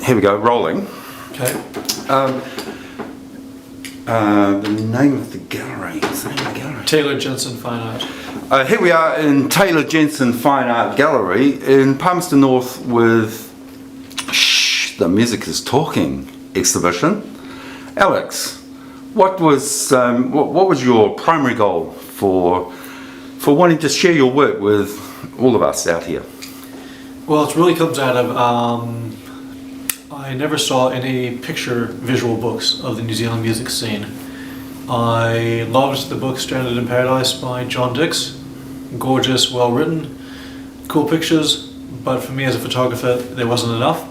Here we go, rolling. Okay. The name of the gallery. Taylor Jensen Fine Art. Here we are in Taylor Jensen Fine Art Gallery in Palmerston North with Shh, the Music is Talking exhibition. Alex, what was your primary goal for wanting to share your work with all of us out here? Well, it really comes out of I never saw any visual books of the New Zealand music scene. I loved the book Stranded in Paradise by John Dix. Gorgeous, well written, cool pictures, but for me as a photographer there wasn't enough.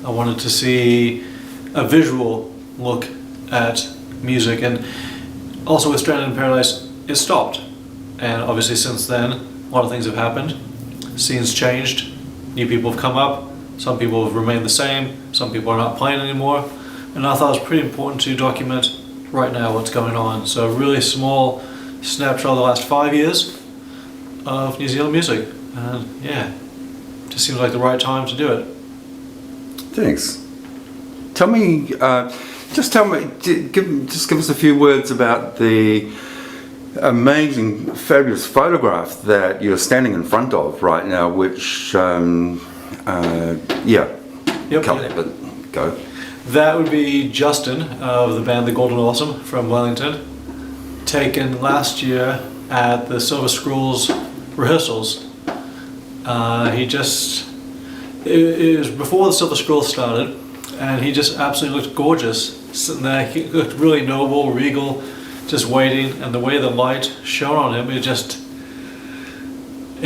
I wanted to see a visual look at music, and also with Stranded in Paradise it stopped. And obviously since then a lot of things have happened. Scene's changed, new people have come up, some people have remained the same, some people are not playing anymore, and I thought it was pretty important to document right now what's going on. So a really small snapshot of the last 5 years of New Zealand music, and yeah, just seems like the right time to do it. Thanks. Tell me, give us a few words about the amazing, fabulous photograph that you're standing in front of right now, which, go. That would be Justin of the band The Golden Awesome from Wellington, taken last year at the Silver Scrolls rehearsals. It was before the Silver Scrolls started, and he just absolutely looked gorgeous sitting there. He looked really noble, regal, just waiting, and the way the light shone on him, it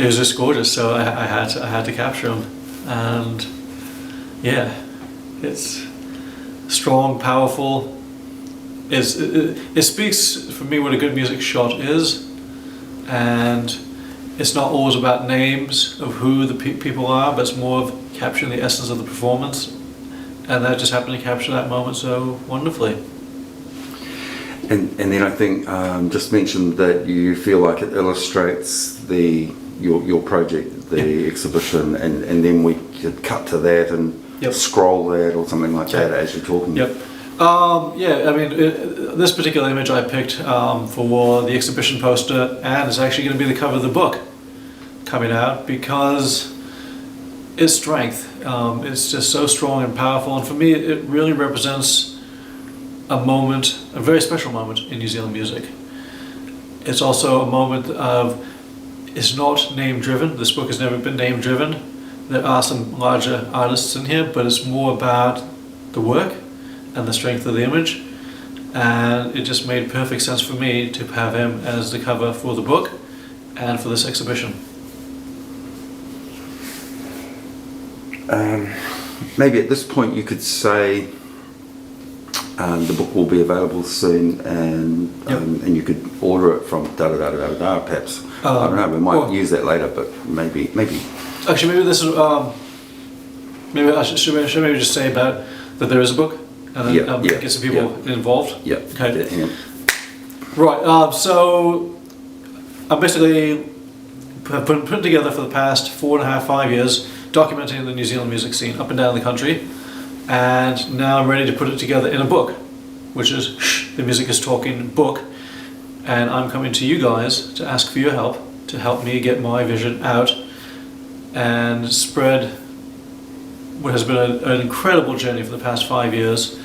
was just gorgeous. So I had to capture him, and yeah, it's strong, powerful. It speaks for me what a good music shot is, and it's not always about names of who the people are, but it's more of capturing the essence of the performance, and that just happened to capture that moment so wonderfully. And then I think just mention that you feel like it illustrates your project, the exhibition, and then we could cut to that and scroll that or something like that as you're talking. Yep. Yeah, I mean, this particular image I picked for the exhibition poster, and it's actually going to be the cover of the book coming out because its strength. It's just so strong and powerful, and for me it really represents a moment, a very special moment in New Zealand music. It's also a moment of, it's not name driven. This book has never been name driven. There are some larger artists in here, but it's more about the work and the strength of the image, and it just made perfect sense for me to have him as the cover for the book and for this exhibition. Maybe at this point you could say the book will be available soon, and you could order it from da perhaps. I don't know, we might use that later, but maybe. Actually, maybe this is, maybe I should maybe just say about that there is a book, and then get some people involved. Yeah. Okay. Yeah. Right. So I basically put together for the past 4.5, 5 years, documenting the New Zealand music scene up and down the country, and now I'm ready to put it together in a book, which is Shh, the Music is Talking book, and I'm coming to you guys to ask for your help to help me get my vision out and spread what has been an incredible journey for the past 5 years.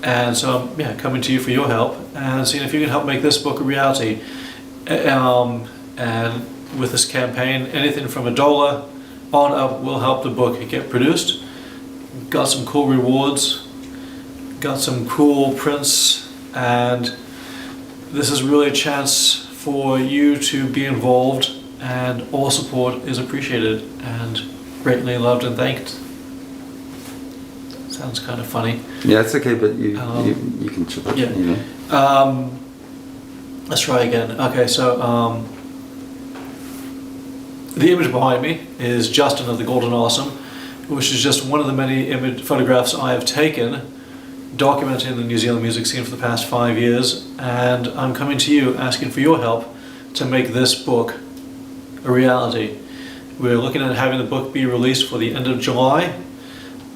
And so I'm coming to you for your help and seeing if you can help make this book a reality. And with this campaign, anything from $1 on up will help the book get produced. Got some cool rewards, got some cool prints, and this is really a chance for you to be involved, and all support is appreciated and greatly loved and thanked. Sounds kind of funny. Yeah, it's okay, but you can chip it. Yeah. You know. Let's try again. Okay, so the image behind me is Justin of the Golden Awesome, which is just one of the many photographs I have taken documenting the New Zealand music scene for the past 5 years, and I'm coming to you asking for your help to make this book a reality. We're looking at having the book be released for the end of July,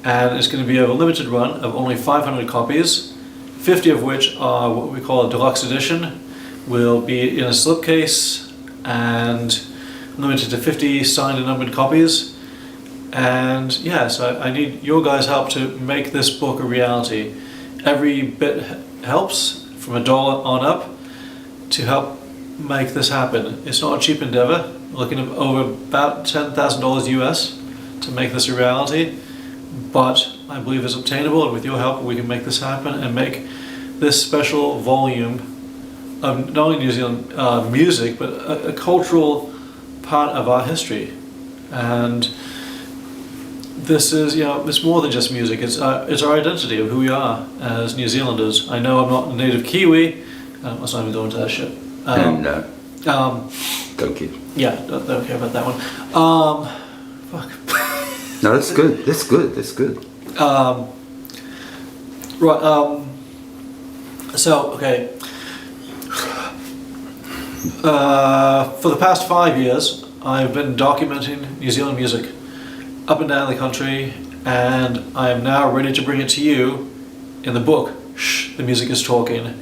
and it's going to be a limited run of only 500 copies, 50 of which are what we call a deluxe edition, will be in a slipcase and limited to 50 signed and numbered copies. And yeah, so I need your guys' help to make this book a reality. Every bit helps, from $1 on up, to help make this happen. It's not a cheap endeavor. We're looking at over about $10,000 US to make this a reality, but I believe it's obtainable, and with your help we can make this happen and make this special volume of not only New Zealand music, but a cultural part of our history. And this is, it's more than just music. It's our identity of who we are as New Zealanders. I know I'm not a native Kiwi. Let's not even go into that shit. No. Don't care. Yeah, don't care about that one. Fuck. No, that's good. That's good. That's good. Right. So, okay. For the past 5 years, I've been documenting New Zealand music up and down the country, and I am now ready to bring it to you in the book, Shh, the Music is Talking.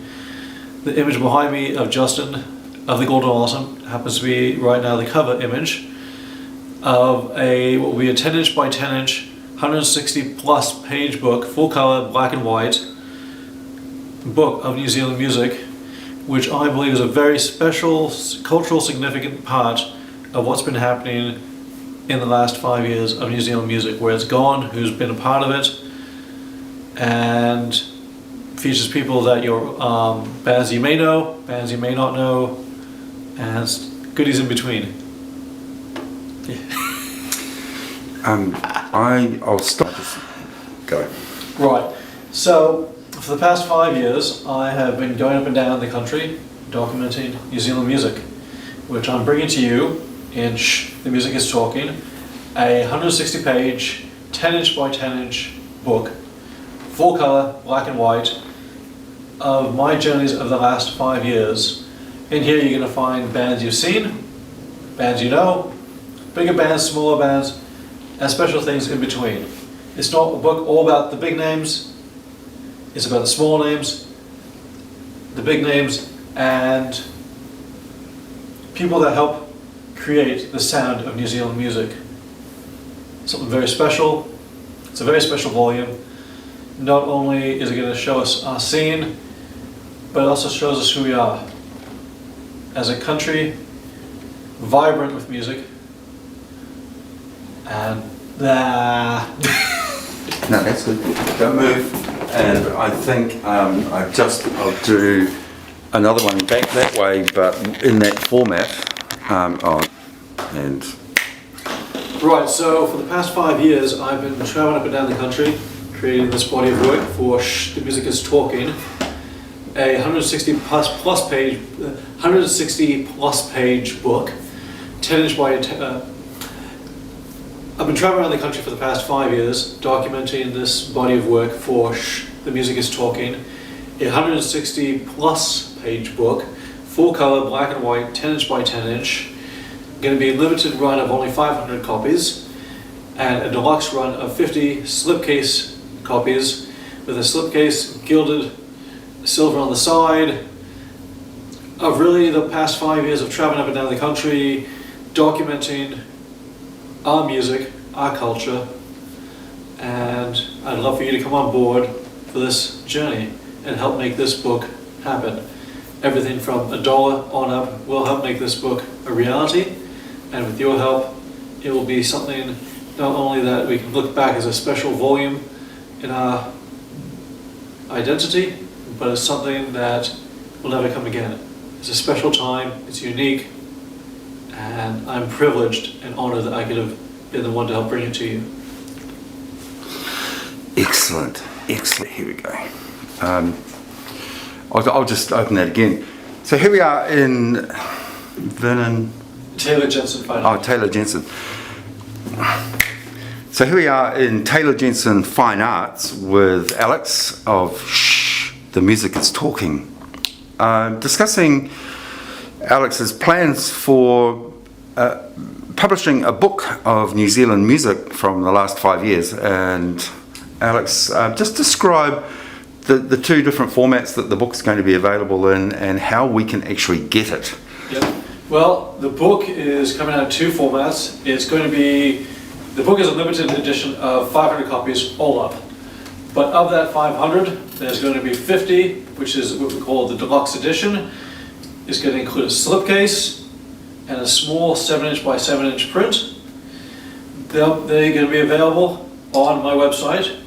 The image behind me of Justin, of the Golden Awesome, happens to be right now the cover image of what will be a 10-inch by 10-inch, 160 plus page book, full color, black and white book of New Zealand music, which I believe is a very special, cultural significant part of what's been happening in the last 5 years of New Zealand music, where it's gone, who's been a part of it, and features people that bands you may know, bands you may not know, and goodies in between. I'll stop this. Go. Right. So, for the past 5 years, I have been going up and down the country documenting New Zealand music, which I'm bringing to you in Shh, the Music is Talking, a 160 page, 10-inch by 10-inch book, full color, black and white, of my journeys of the last 5 years. In here you're going to find bands you've seen, bands you know, bigger bands, smaller bands, and special things in between. It's not a book all about the big names, it's about the small names, the big names, and people that help create the sound of New Zealand music. Something very special. It's a very special volume. Not only is it going to show us our scene, but it also shows us who we are as a country, vibrant with music. And no, that's good. Don't move. And I think I'll do another one back that way, but in that format. Right, so for the past 5 years I've been traveling up and down the country creating this body of work for Shh, the Music is Talking, a 160 plus page book, 10-inch by I've been traveling around the country for the past 5 years documenting this body of work for Shh, the Music is Talking, a 160 plus page book, full color, black and white, 10-inch by 10-inch, going to be a limited run of only 500 copies, and a deluxe run of 50 slipcase copies, with a slipcase gilded silver on the side, of really the past 5 years of traveling up and down the country, documenting our music, our culture, and I'd love for you to come on board for this journey and help make this book happen. Everything from $1 on up will help make this book a reality, and with your help it will be something not only that we can look back as a special volume in our identity, but it's something that will never come again. It's a special time, it's unique, and I'm privileged and honored that I could have been the one to help bring it to you. Excellent, excellent. Here we go. I'll just open that again. So here we are in Vernon. Taylor Jensen Fine Arts. Oh, Taylor Jensen. So here we are in Taylor Jensen Fine Arts with Alex of Shh, the Music is Talking, discussing Alex's plans for publishing a book of New Zealand music from the last 5 years, and Alex, just describe the two different formats that the book's going to be available in and how we can actually get it. Yep. Well, the book is coming out in two formats. The book is a limited edition of 500 copies all up. But of that 500, there's going to be 50, which is what we call the deluxe edition. It's going to include a slipcase and a small 7" by 7" print. They're going to be available on my website,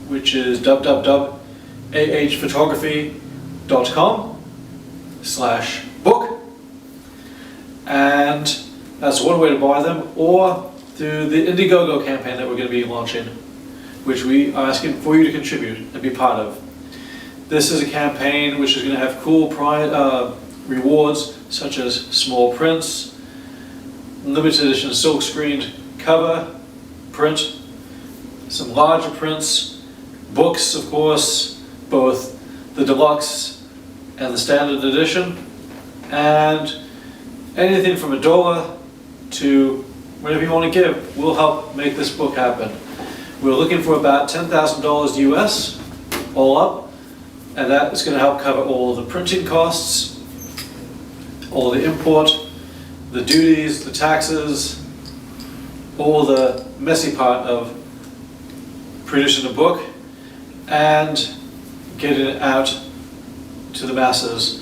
which is www.ahphotography.com/book. And that's one way to buy them, or through the Indiegogo campaign that we're going to be launching, which we are asking for you to contribute and be part of. This is a campaign which is going to have cool rewards such as small prints, limited edition silk screened cover print, some larger prints, books of course, both the deluxe and the standard edition, and anything from $1 to whatever you want to give will help make this book happen. We're looking for about $10,000 US all up, and that is going to help cover all of the printing costs, all the import, the duties, the taxes, all the messy part of producing a book and getting it out to the masses.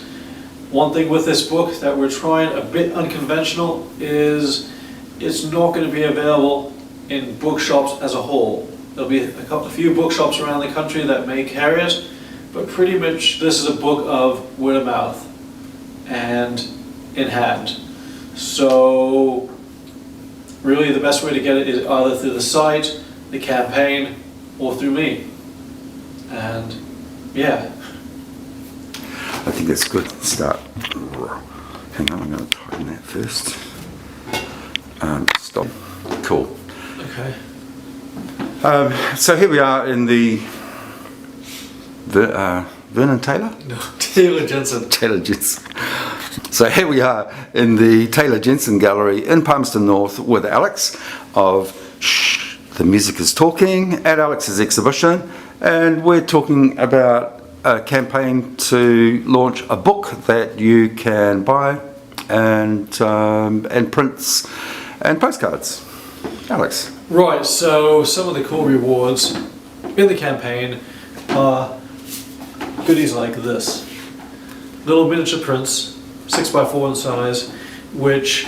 One thing with this book that we're trying a bit unconventional is it's not going to be available in bookshops as a whole. There'll be a few bookshops around the country that may carry it, but pretty much this is a book of word of mouth and in hand. So really the best way to get it is either through the site, the campaign, or through me. And yeah. I think that's good. Start. Hang on, I'm going to tighten that first. Stop. Cool. Okay. So here we are in the Vernon Taylor? No, Taylor Jensen. Taylor Jensen. So here we are in the Taylor Jensen Gallery in Palmerston North with Alex of Shh, the Music is Talking at Alex's exhibition, and we're talking about a campaign to launch a book that you can buy and prints and postcards. Alex. Right, so some of the cool rewards in the campaign are goodies like this. Little miniature prints, 6x4 in size, which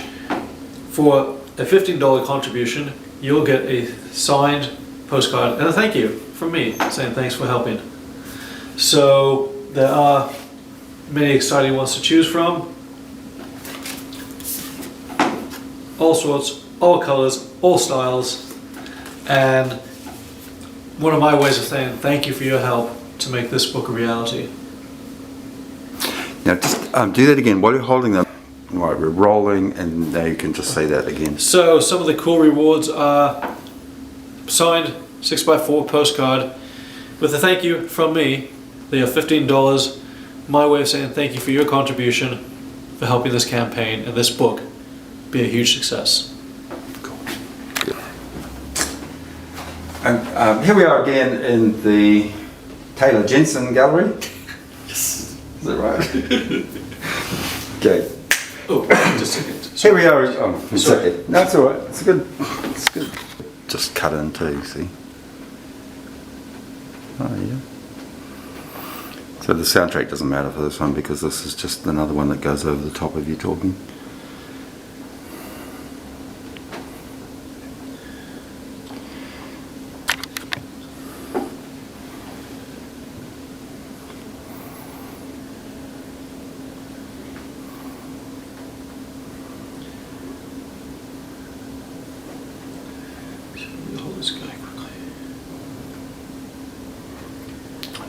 for a $15 contribution, you'll get a signed postcard and a thank you from me saying thanks for helping. So there are many exciting ones to choose from. All sorts, all colors, all styles, and one of my ways of saying thank you for your help to make this book a reality. Now just do that again while you're holding them. Right, we're rolling, and now you can just say that again. So some of the cool rewards are signed 6x4 postcard with a thank you from me. They are $15. My way of saying thank you for your contribution for helping this campaign and this book be a huge success. Cool. Good. And here we are again in the Taylor Jensen Gallery. Yes. Is that right? Okay. Oh, just a second. Here we are. Oh, it's Sorry. okay. No, it's all right. It's good. It's good. Just cut in too. See. Oh yeah. So the soundtrack doesn't matter for this one because this is just another one that goes over the top of you talking. Hold this guy quickly.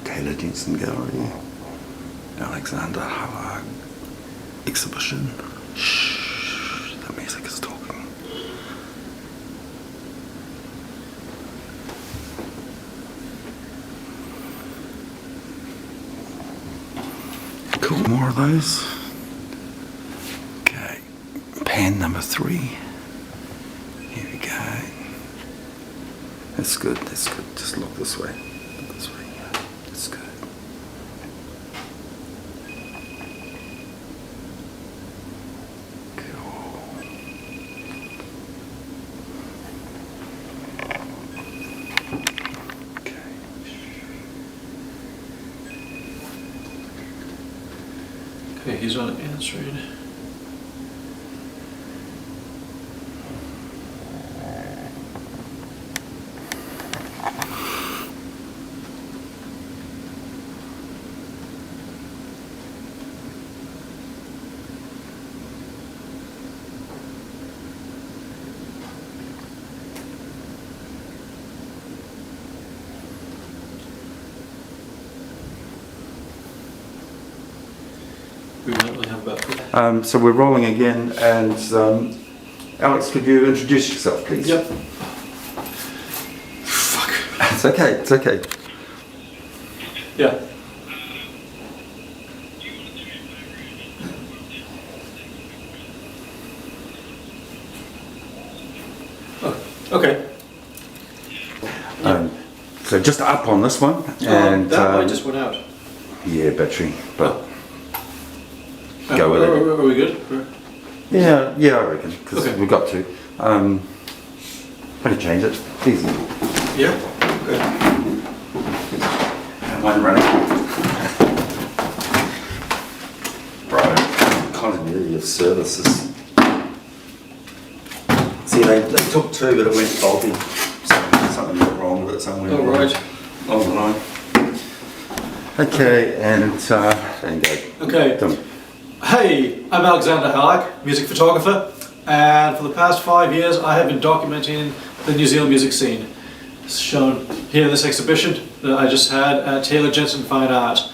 Taylor Jensen Gallery, Alexander Hallag exhibition. Shh, the music is talking. Cool, more of those. Okay, pan number 3. Here we go. That's good, that's good. Just look this way. Look this way, yeah. That's good. Okay, he's not answering. We might only have about. So we're rolling again, and Alex, could you introduce yourself, please? Yep. Fuck. It's okay, it's okay. Yeah. Oh, okay. So just up on this one, and that light just went out. yeah, battery, but go with it. Are we good? Yeah, I reckon, because Okay. we've got to. I can change it, easy. Yeah. Okay. One running. Bro, continuity of services. See, they took two, but it went faulty. Something went wrong with it somewhere. All right. Along the line. Okay, and go. Okay. Done. Hey, I'm Alexander Hallag, music photographer, and for the past 5 years I have been documenting the New Zealand music scene. It's shown here in this exhibition that I just had at Taylor Jensen Fine Art.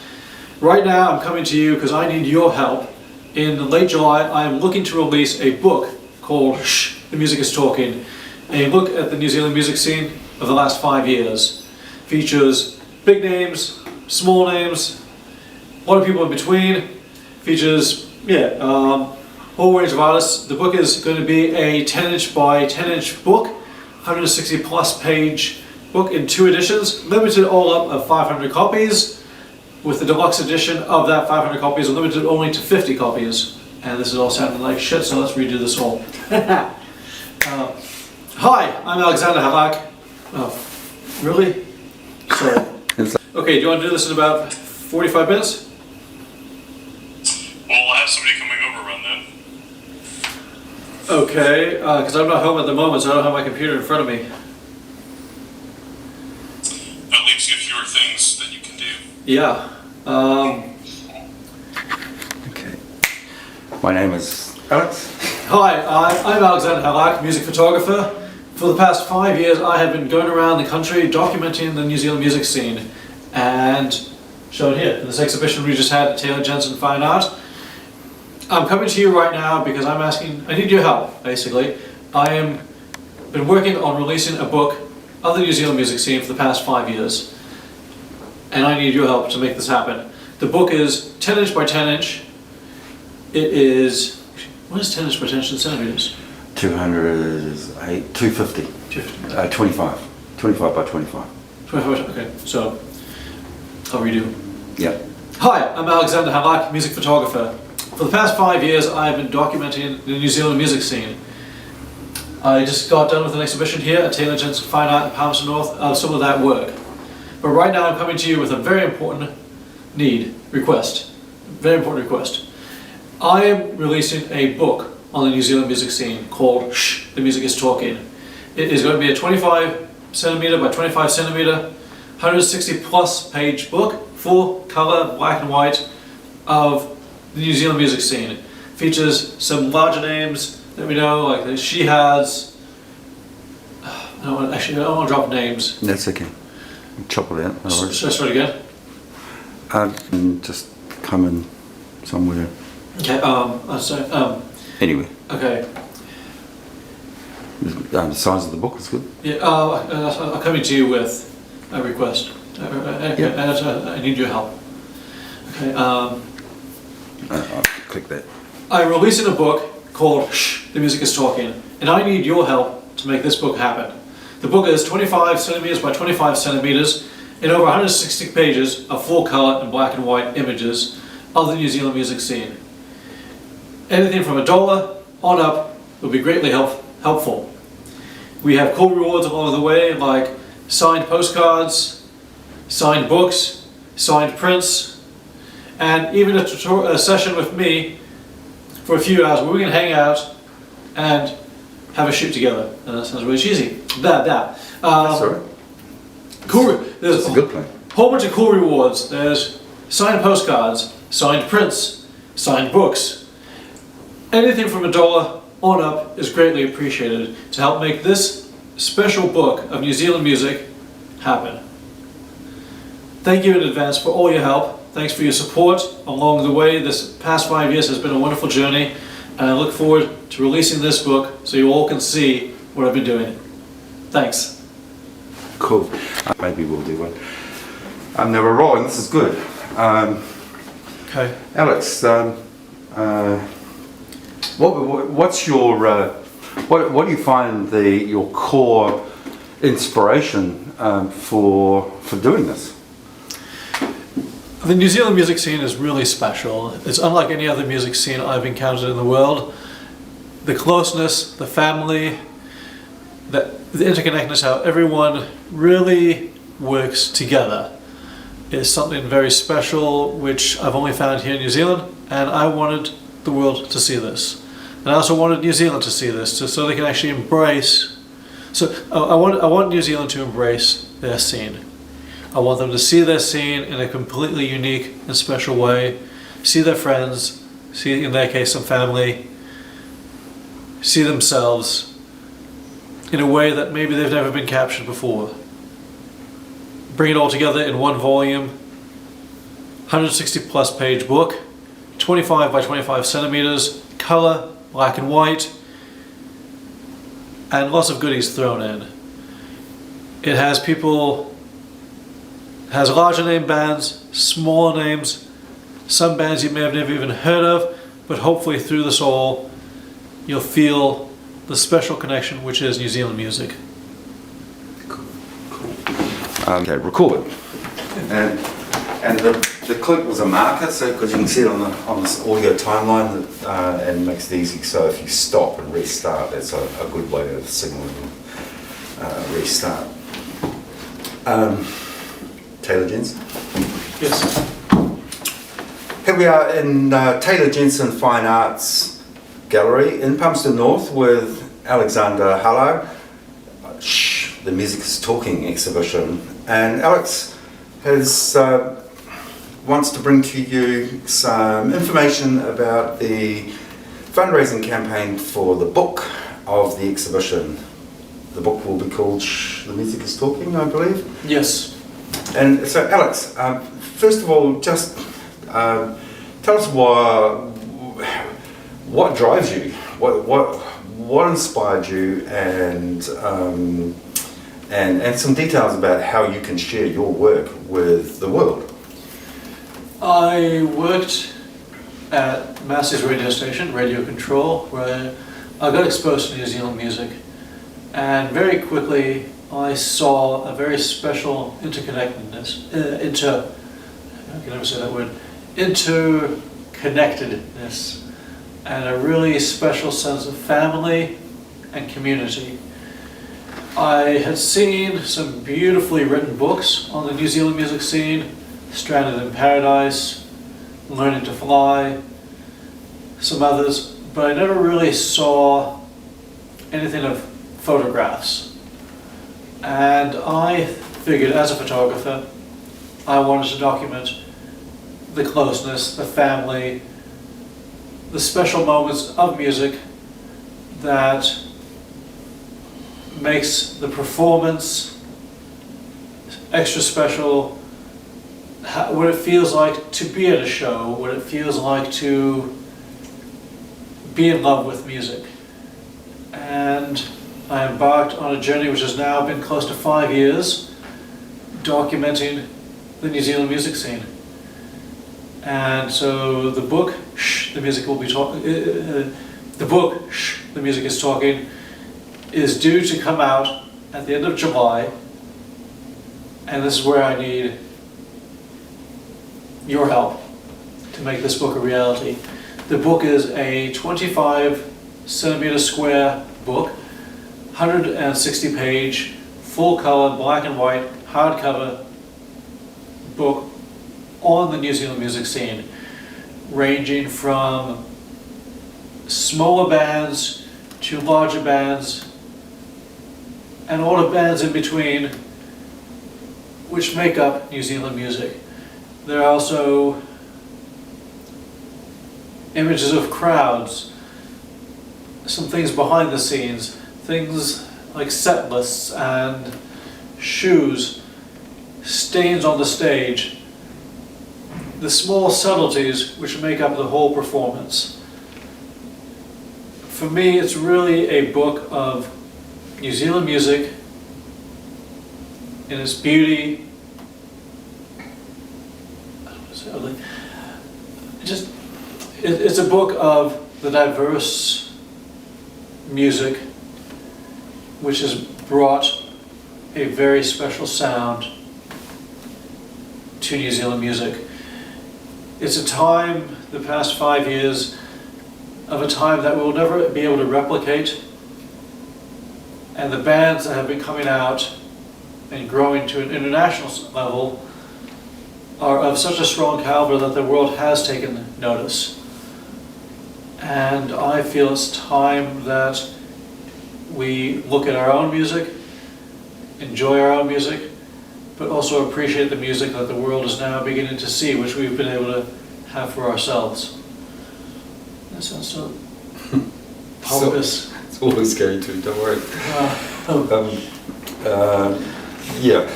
Right now I'm coming to you because I need your help. In late July I am looking to release a book called Shh, The Music Is Talking, a look at the New Zealand music scene of the last 5 years. Features big names, small names, a lot of people in between. Features, whole range of artists. The book is going to be a 10-inch by 10-inch book, 160 plus page book in 2 editions, limited all up of 500 copies, with the deluxe edition of that 500 copies limited only to 50 copies. And this is all sounding like shit, so let's redo this all. Hi, I'm Alexander Hallag. Oh, really? Sorry. Okay, do you want to do this in about 45 minutes? Well, I'll have somebody coming over around then. Okay, because I'm not home at the moment, so I don't have my computer in front of me. That leaves you fewer things that you can do. Yeah. Okay. My name is Alex. Hi, I'm Alexander Hallag, music photographer. For the past 5 years, I have been going around the country documenting the New Zealand music scene, and shown here in this exhibition we just had at Taylor Jensen Fine Art. I'm coming to you right now because I need your help, basically. I am been working on releasing a book of the New Zealand music scene for the past 5 years, and I need your help to make this happen. The book is 10-inch by 10-inch. It is, what is 10-inch by 10-inch in centimeters? 250. 25. 25 by 25. 25, okay, so I'll redo. Yeah. Hi, I'm Alexander Hallag, music photographer. For the past 5 years, I have been documenting the New Zealand music scene. I just got done with an exhibition here at Taylor Jensen Fine Art in Palmerston North of some of that work. But right now I'm coming to you with a very important request. Very important request. I am releasing a book on the New Zealand music scene called Shh, The Music Is Talking. It is going to be a 25 centimeter by 25 centimeter, 160 plus page book, full color, black and white, of the New Zealand music scene. Features some larger names that we know, like the She Has. I don't want to drop names. That's okay. Chop it out. No worries. Should I start again? Just come in somewhere. Okay. Anyway, Okay. the size of the book is good. Yeah. I'm coming to you with a request. I need your help. Okay. I'll click that. I'm releasing a book called Shh, The Music Is Talking, and I need your help to make this book happen. The book is 25 centimeters by 25 centimeters in over 160 pages of full color and black and white images of the New Zealand music scene. Anything from $1 on up will be greatly helpful. We have cool rewards along the way, like signed postcards, signed books, signed prints, and even a session with me for a few hours where we can hang out and have a shoot together. And that sounds really cheesy. Sorry? Cool. There's That's a good plan. a whole bunch of cool rewards. There's signed postcards, signed prints, signed books. Anything from $1 on up is greatly appreciated to help make this special book of New Zealand music happen. Thank you in advance for all your help. Thanks for your support along the way. This past 5 years has been a wonderful journey, and I look forward to releasing this book so you all can see what I've been doing. Thanks. Cool. Maybe we'll do one. Now we're rolling. This is good. Okay. Alex, what's your what do you find your core inspiration for doing this? The New Zealand music scene is really special. It's unlike any other music scene I've encountered in the world. The closeness, the family, the interconnectedness, how everyone really works together is something very special, which I've only found here in New Zealand, and I wanted the world to see this. And I also wanted New Zealand to see this, so they can actually embrace. So I want New Zealand to embrace their scene. I want them to see their scene in a completely unique and special way, see their friends, see, in their case, some family, see themselves in a way that maybe they've never been captured before. Bring it all together in one volume, 160 plus page book, 25 by 25 centimeters, color, black and white, and lots of goodies thrown in. It has has larger name bands, smaller names, some bands you may have never even heard of, but hopefully through this all you'll feel the special connection which is New Zealand music. Okay, record. And the clip was a marker, so because you can see it on this audio timeline, and makes it easy. So if you stop and restart, that's a good way of signaling restart. Taylor Jensen. Yes. Here we are in Taylor Jensen Fine Arts Gallery in Palmerston North with Alexander Hallag. Shh, the Music is Talking exhibition. And Alex wants to bring to you some information about the fundraising campaign for the book of the exhibition. The book will be called Shh, the Music is Talking, I believe. Yes. And so, Alex, first of all, just tell us what drives you, what inspired you, and some details about how you can share your work with the world. I worked at Massey's radio station, Radio Control, where I got exposed to New Zealand music, and very quickly I saw a very special interconnectedness, I can never say that word, interconnectedness, and a really special sense of family and community. I had seen some beautifully written books on the New Zealand music scene, Stranded in Paradise, Learning to Fly, some others, but I never really saw anything of photographs. And I figured, as a photographer, I wanted to document the closeness, the family, the special moments of music that makes the performance extra special, what it feels like to be at a show, what it feels like to be in love with music. And I embarked on a journey which has now been close to 5 years, documenting the New Zealand music scene. And so the book, Shh, the Music will be talking. The book, Shh, the Music is Talking, is due to come out at the end of July, and this is where I need your help to make this book a reality. The book is a 25 centimeter square book, 160 page, full color, black and white, hardcover book on the New Zealand music scene, ranging from smaller bands to larger bands and all the bands in between which make up New Zealand music. There are also images of crowds, some things behind the scenes, things like set lists and shoes, stains on the stage, the small subtleties which make up the whole performance. For me, it's really a book of New Zealand music in its beauty. I don't want to say ugly. It's a book of the diverse music which has brought a very special sound to New Zealand music. It's a time, the past 5 years, of a time that we'll never be able to replicate, and the bands that have been coming out and growing to an international level are of such a strong caliber that the world has taken notice. And I feel it's time that we look at our own music, enjoy our own music, but also appreciate the music that the world is now beginning to see, which we've been able to have for ourselves. That sounds so pompous. It's always going to, don't worry. Yeah.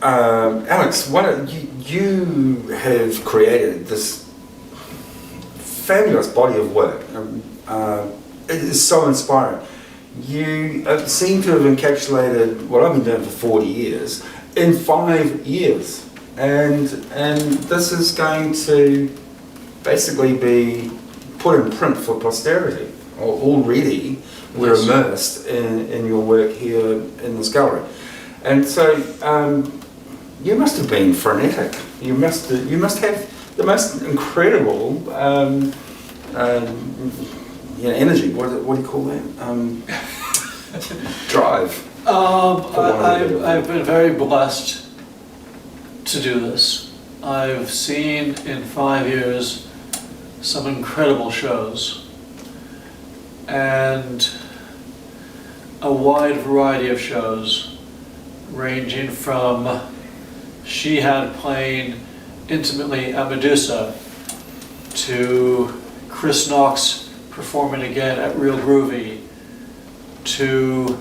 Alex, you have created this fabulous body of work. It is so inspiring. You seem to have encapsulated what I've been doing for 40 years in 5 years, and this is going to basically be put in print for posterity. Already we're immersed in your work here in this gallery, and so you must have been frenetic. You must have the most incredible energy. What do you call that? Drive. I've been very blessed to do this. I've seen in 5 years some incredible shows and a wide variety of shows, ranging from She Had playing intimately at Medusa to Chris Knox performing again at Real Groovy to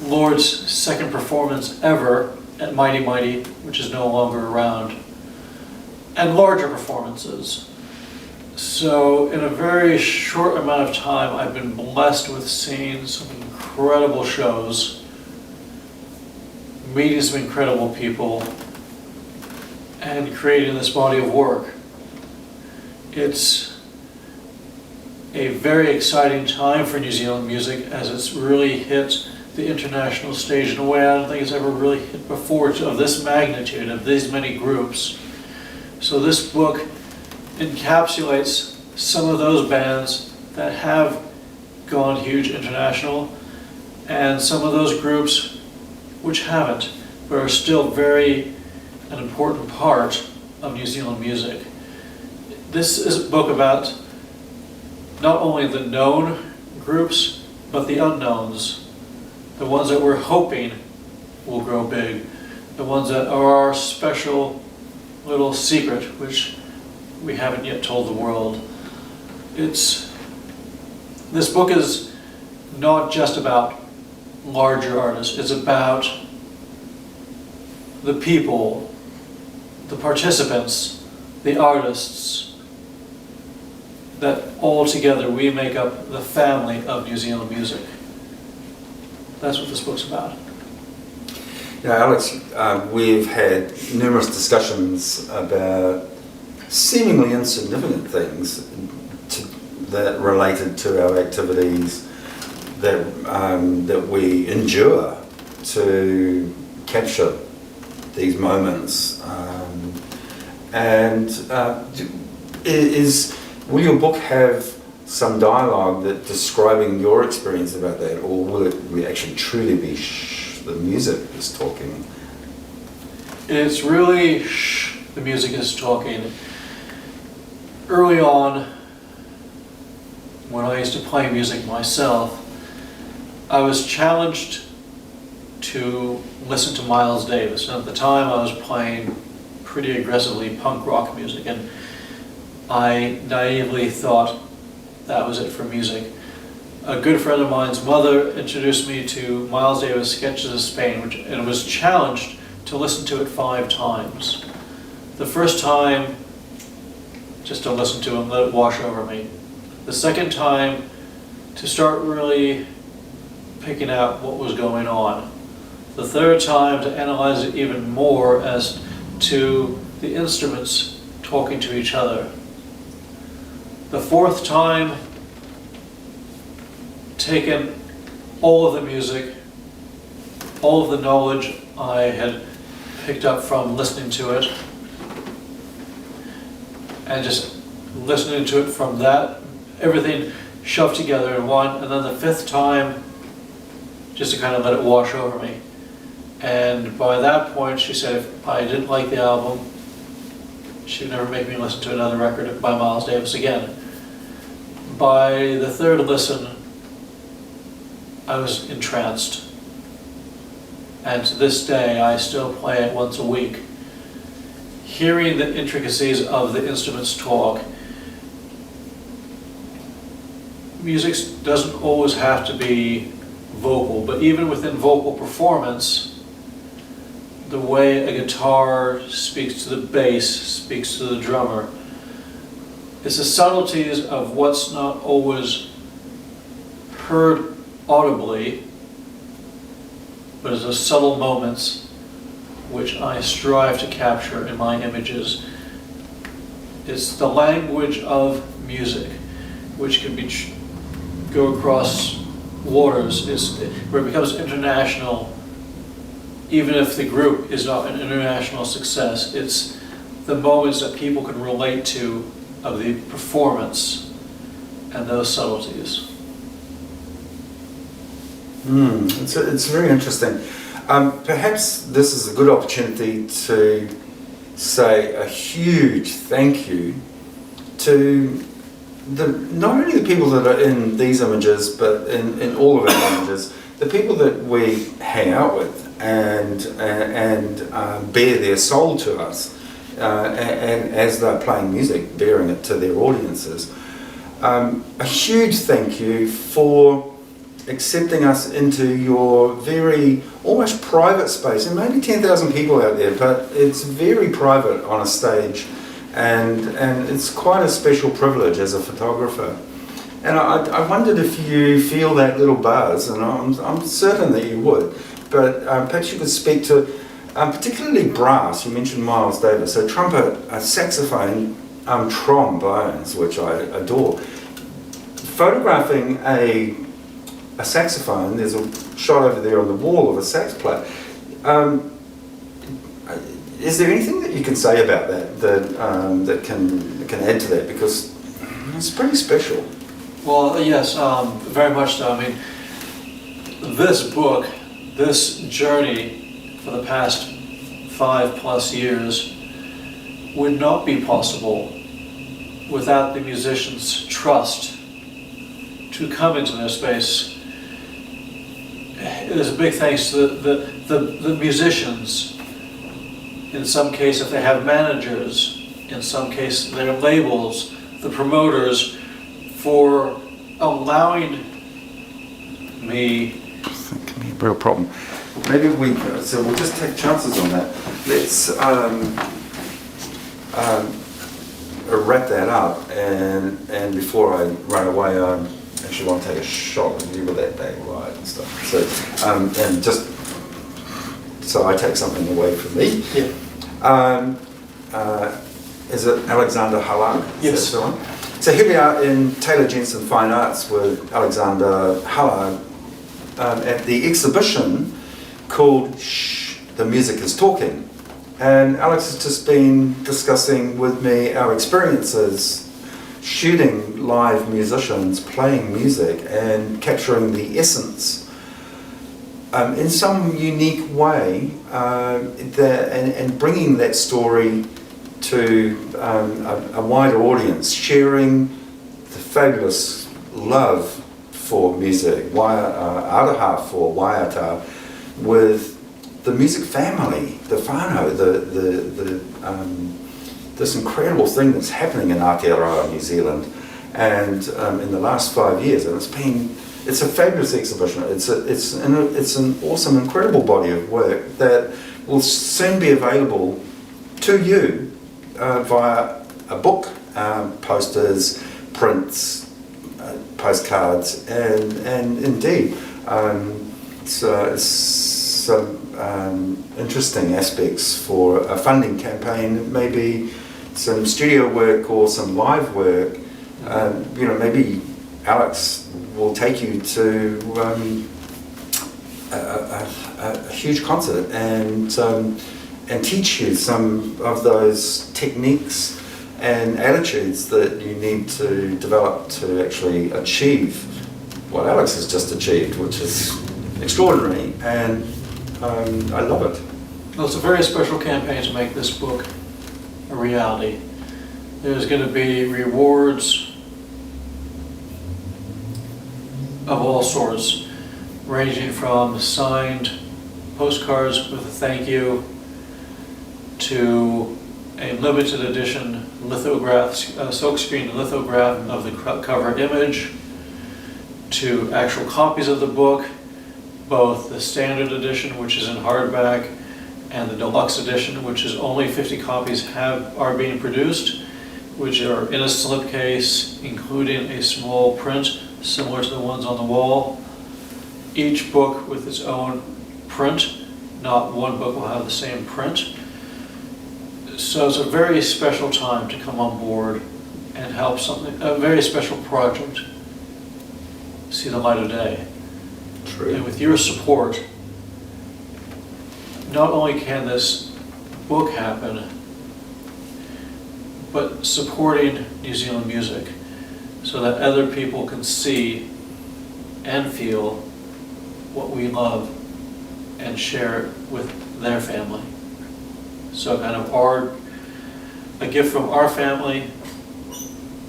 Lord's second performance ever at Mighty Mighty, which is no longer around, and larger performances. So in a very short amount of time, I've been blessed with seeing some incredible shows, meeting some incredible people, and creating this body of work. It's a very exciting time for New Zealand music, as it's really hit the international stage in a way I don't think it's ever really hit before, of this magnitude, of these many groups. So this book encapsulates some of those bands that have gone huge international, and some of those groups which haven't, but are still very an important part of New Zealand music. This is a book about not only the known groups, but the unknowns, the ones that we're hoping will grow big, the ones that are our special little secret, which we haven't yet told the world. This book is not just about larger artists, it's about the people, the participants, the artists, that all together we make up the family of New Zealand music. That's what this book's about. Alex, we've had numerous discussions about seemingly insignificant things that related to our activities that we endure to capture these moments. Will your book have some dialogue that describing your experience about that, or will it actually truly be the music is talking? It's really the music is talking. Early on, when I used to play music myself, I was challenged to listen to Miles Davis. And at the time I was playing pretty aggressively punk rock music, and I naively thought that was it for music. A good friend of mine's mother introduced me to Miles Davis' Sketches of Spain, and was challenged to listen to it 5 times. The first time, just to listen to it and let it wash over me. The second time, to start really picking out what was going on. The third time, to analyze it even more as to the instruments talking to each other. The fourth time, taken all of the music, all of the knowledge I had picked up from listening to it, and just listening to it from that, everything shoved together in one. And then the fifth time, just to kind of let it wash over me. And by that point, she said if I didn't like the album, she would never make me listen to another record by Miles Davis again. By the third listen, I was entranced. And to this day, I still play it once a week. Hearing the intricacies of the instruments talk, music doesn't always have to be vocal, but even within vocal performance, the way a guitar speaks to the bass, speaks to the drummer, it's the subtleties of what's not always heard audibly, but it's the subtle moments which I strive to capture in my images. It's the language of music, which can be go across waters, where it becomes international, even if the group is not an international success. It's the moments that people can relate to of the performance and those subtleties. It's very interesting. Perhaps this is a good opportunity to say a huge thank you to not only the people that are in these images, but in all of our images, the people that we hang out with and bear their soul to us, and as they're playing music, bearing it to their audiences. A huge thank you for accepting us into your very almost private space, and maybe 10,000 people out there, but it's very private on a stage, and it's quite a special privilege as a photographer. And I wondered if you feel that little buzz, and I'm certain that you would, but perhaps you could speak to particularly brass. You mentioned Miles Davis, so trumpet, saxophone, trombones, which I adore. Photographing a saxophone, there's a shot over there on the wall of a sax player. Is there anything that you can say about that can add to that, because it's pretty special? Well, yes, very much so. I mean, this book, this journey for the past 5+ years would not be possible without the musicians' trust to come into their space. There's a big thanks to the musicians. In some case, if they have managers, in some case their labels, the promoters, for allowing me. That can be a real problem. Maybe we'll just take chances on that. Let's wrap that up, and before I run away, I actually want to take a shot with you with that day light and stuff. So and just so I take something away from me. Yeah. Is it Alexander Hallag? Yes. So here we are in Taylor Jensen Fine Arts with Alexander Hallag at the exhibition called Shh, the Music is Talking. And Alex has just been discussing with me our experiences shooting live musicians playing music and capturing the essence in some unique way, and bringing that story to a wider audience, sharing the fabulous love for music, aroha for waiata, with the music family, the whānau, this incredible thing that's happening in Aotearoa, New Zealand, and in the last 5 years, and it's a fabulous exhibition. It's an awesome, incredible body of work that will soon be available to you via a book, posters, prints, postcards, and indeed some interesting aspects for a funding campaign, maybe some studio work or some live work. Maybe Alex will take you to a huge concert and teach you some of those techniques and attitudes that you need to develop to actually achieve what Alex has just achieved, which is extraordinary, and I love it. Well, it's a very special campaign to make this book a reality. There's going to be rewards of all sorts, ranging from signed postcards with a thank you to a limited edition lithograph, silkscreen lithograph of the cover image, to actual copies of the book, both the standard edition, which is in hardback, and the deluxe edition, which is only 50 copies are being produced, which are in a slipcase, including a small print similar to the ones on the wall. Each book with its own print. Not one book will have the same print. So it's a very special time to come on board and help a very special project see the light of day. True. And with your support, not only can this book happen, but supporting New Zealand music so that other people can see and feel what we love and share it with their family. So kind of a gift from our family,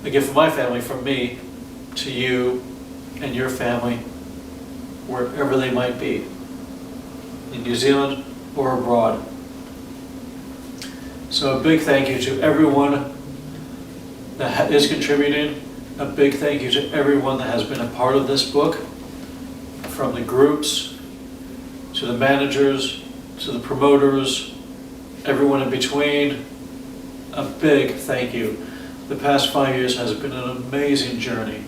a gift from my family, from me, to you and your family, wherever they might be, in New Zealand or abroad. So a big thank you to everyone that is contributing. A big thank you to everyone that has been a part of this book, from the groups, to the managers, to the promoters, everyone in between. A big thank you. The past 5 years has been an amazing journey,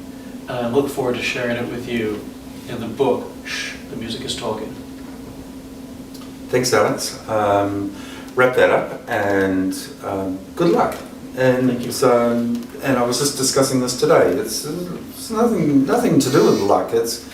and I look forward to sharing it with you in the book, Shh, the Music is Talking. Thanks, Alex. Wrap that up, and good luck. And Thank you. And I was just discussing this today. It's nothing to do with luck. It's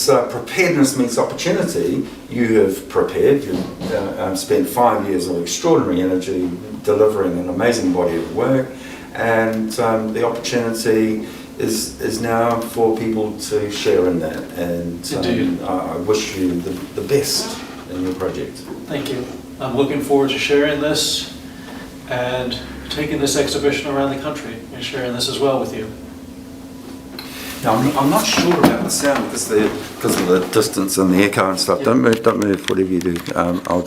preparedness meets opportunity. You have prepared. You've spent 5 years of extraordinary energy delivering an amazing body of work, and the opportunity is now for people to share in that. And I wish you the best in your project. Thank you. I'm looking forward to sharing this and taking this exhibition around the country and sharing this as well with you. Now, I'm not sure about the sound because of the distance and the echo and stuff. Don't move, whatever you do. I'll